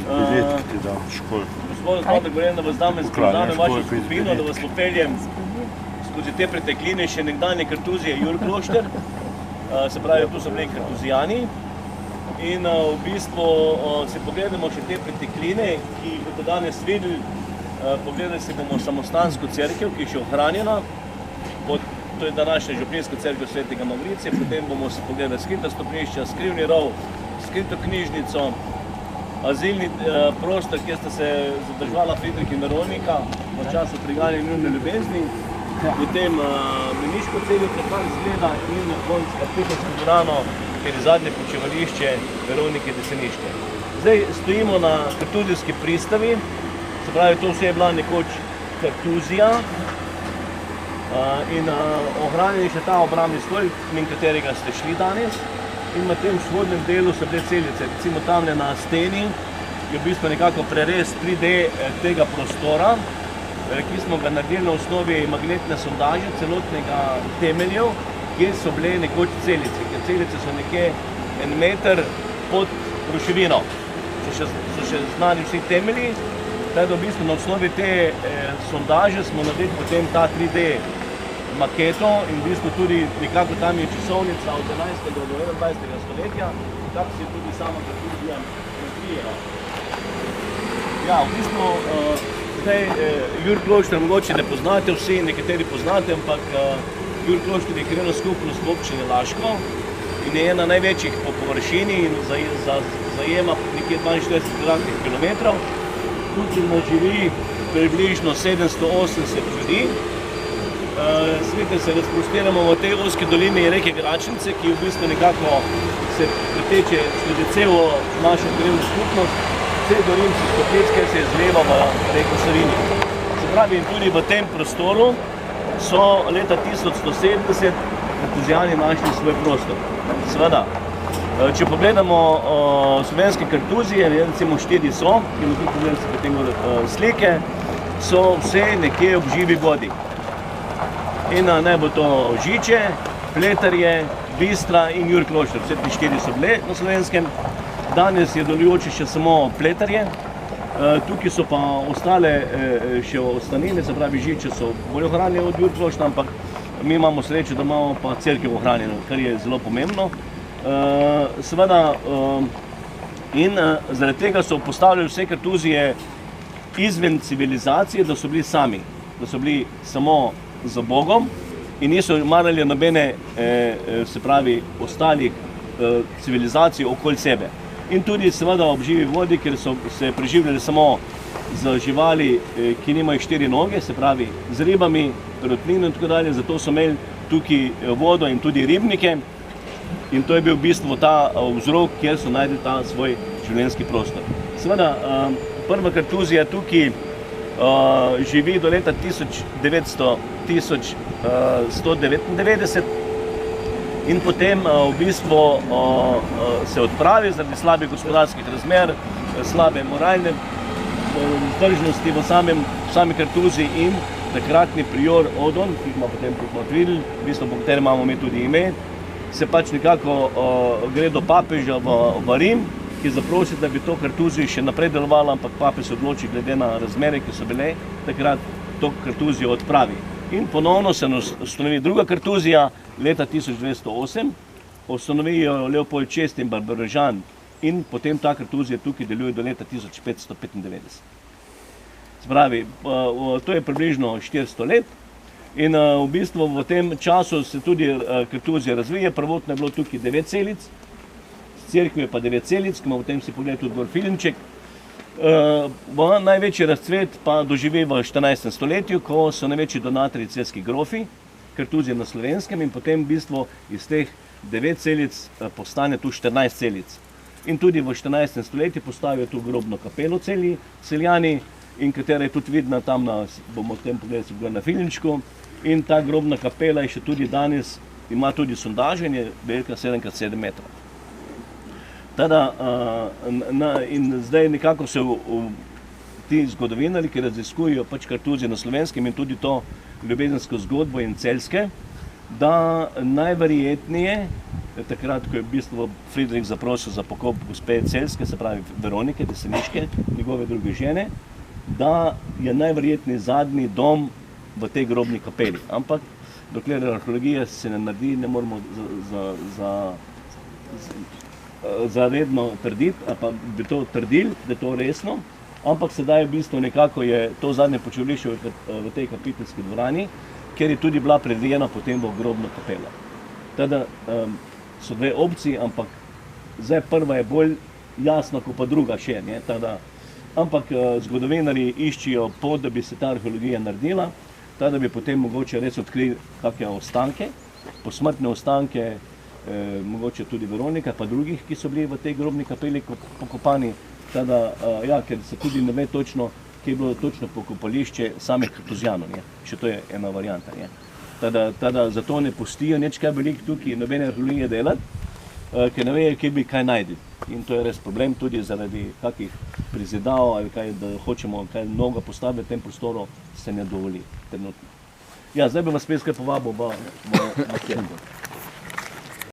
Bilet, ki ti dam, škol. Gospod Kotek, govorim, da vas dame vašo skupino, da vas popeljem skozi te pretekline še nekdanje kartuzije Jurklošter. Se pravi, tu so bili kartuzijani. In v bistvu se pogledamo še te pretekline, ki boste danes videli. Pogledali si bomo samostansko cerkev, ki je še ohranjena. To je današnja župnijska cerkev Svetega Mavricija. Potem bomo si pogledali skrita stopnišča, skrivni rov, skrito knjižnico, azilni prostor, kjer sta se zadržvala Friedrich in Veronika v času priganja njune ljubezni. Potem meniško celico, kar izgleda, in Arhitekturno dvorano, kjer je zadnje počivališče Veronike Deseniške. Zdaj stojimo na kartuzijski pristavi, se pravi, to vse je bila nekoč kartuzija in ohranjen je še ta obrambni sloj, mimo katerega ste šli danes. In na tem vzhodnem delu so bile celice, recimo tamle na steni je v bistvu nekako prerez 3D tega prostora, ki smo ga naredili na osnovi magnetne sondaže celotnega temeljev, kjer so bile nekoč celice, ker celice so nekje 1 meter pod ruševino. So še znani vsi temelji, tako da v bistvu na osnovi te sondaže smo naredili potem ta 3D maketo in v bistvu tudi nekako tam je časovnica od 11. do 21. stoletja, tako se je tudi sama kartuzija razvijala. Ja, v bistvu zdaj Jurklošter mogoče ne poznate vsi, nekateri poznate, ampak Jurklošter je krajevna skupnost v občini Laško in je ena največjih po površini in zajema nekje 42 kvadratnih kilometrov. Tukaj živi približno 780 ljudi. Svete se razprostiramo v tej ozki dolini reke Gračnice, ki v bistvu nekako se preteče skozi celo našo krajevno skupnost, vse do Rimskih Toplic, kjer se izleva v reko Savinjo. Se pravi, tudi v tem prostoru so leta 1170 kartuzijani našli svoj prostor. Seveda, če pogledamo slovenske kartuzije, recimo 4 so, in tudi pogledamo potem slike, so vse nekje ob živi vodi. In naj bo to Žiče, Pleterje, Bistra in Jurklošter. Vse te 4 so bile na slovenskem. Danes je delujoče še samo Pleterje. Tukaj so pa ostale še ostanine, se pravi Žiče so bolj ohranjene od Jurkloštra, ampak mi imamo srečo, da imamo pa cerkev ohranjeno, kar je zelo pomembno. Seveda, in zaradi tega so postavljali vse kartuzije izven civilizacije, da so bili sami, da so bili samo za Bogom in niso marali nobene, se pravi, ostalih civilizacij okoli sebe. In tudi seveda ob živi vodi, ker so se preživljali samo z živali, ki nimajo 4 noge, se pravi z ribami, perutnino in tako dalje, zato so imeli tukaj vodo in tudi ribnike in to je bil v bistvu ta vzrok, kjer so najdli ta svoj življenjski prostor. Seveda, prva kartuzija tukaj živi do leta 1199 in potem v bistvu se odpravi zaradi slabih gospodarskih razmer, slabe moralne vzdržnosti v sami kartuziji in takratni prior Odon, ki ima potem videli, v bistvu po katerem imamo mi tudi ime, se pač nekako gre do papeža v Rim, ki zaprosi, da bi to kartuzijo še naprej delovala, ampak papež se odloči glede na razmere, ki so bile, takrat to kartuzijo odpravi. In ponovno se ustanovi druga kartuzija leta 1208, ustanovijo Leopold VI in Barbarožan in potem ta kartuzija tukaj deluje do leta 1595. Se pravi, to je približno 400 let in v bistvu v tem času se tudi kartuzija razvija, prvotno je bilo tukaj 9 celic, cerkev je pa 9 celic, ki ima potem si pogled tudi gor Filinček. Največji razcvet pa doživi v 14. stoletju, ko so največji donatorji celjski grofi, kartuzije na slovenskem in potem v bistvu iz teh 9 celic postane tu 14 celic. In tudi v 14. stoletju postavijo tu grobno kapelo Celjani, in katera je tudi vidna tam na, bomo potem pogledali na Filinčku. In ta grobna kapela je še tudi danes, ima tudi sondaže in je velika 7x7 metrov. Tada, in zdaj nekako se ti zgodovinari, ki raziskujejo pač kartuzije na slovenskem in tudi to ljubezensko zgodbo in celjske, da najverjetneje takrat, ko je v bistvu Friedrich zaprosil za pokop gospe Celjske, se pravi Veronike, Deseniške, njegove druge žene, da je najverjetneje zadnji dom v tej grobni kapeli. Ampak dokler arheologija se ne naredi, ne moramo zaredno trditi, ali pa bi to trdili, da je to resno, ampak sedaj v bistvu nekako je to zadnje počivališče v tej kapiteljski dvorani, kjer je tudi bila predvidena potem v grobno kapelo. Teda so dve opciji, ampak zdaj prva je bolj jasna, kot pa druga še. Ampak zgodovinarji iščijo pot, da bi se ta arheologija naredila, da bi potem mogoče res odkrili kakšne ostanke, posmrtne ostanke, mogoče tudi Veronika, pa drugih, ki so bili v tej grobni kapeli pokopani, ker se tudi ne ve točno, kje je bilo točno pokopališče samih Kartuzjanov, še to je ena varianta. Zato ne pustijo nič kaj veliko tukaj nobene arheologije delati, ker ne vejo, kje bi kaj najti. In to je res problem tudi zaradi kakih prizidav ali kaj, da hočemo kaj mnogo postaviti v tem prostoru, se ne dovoli trenutno. Ja, zdaj bi vas spet kaj povabil v maketo.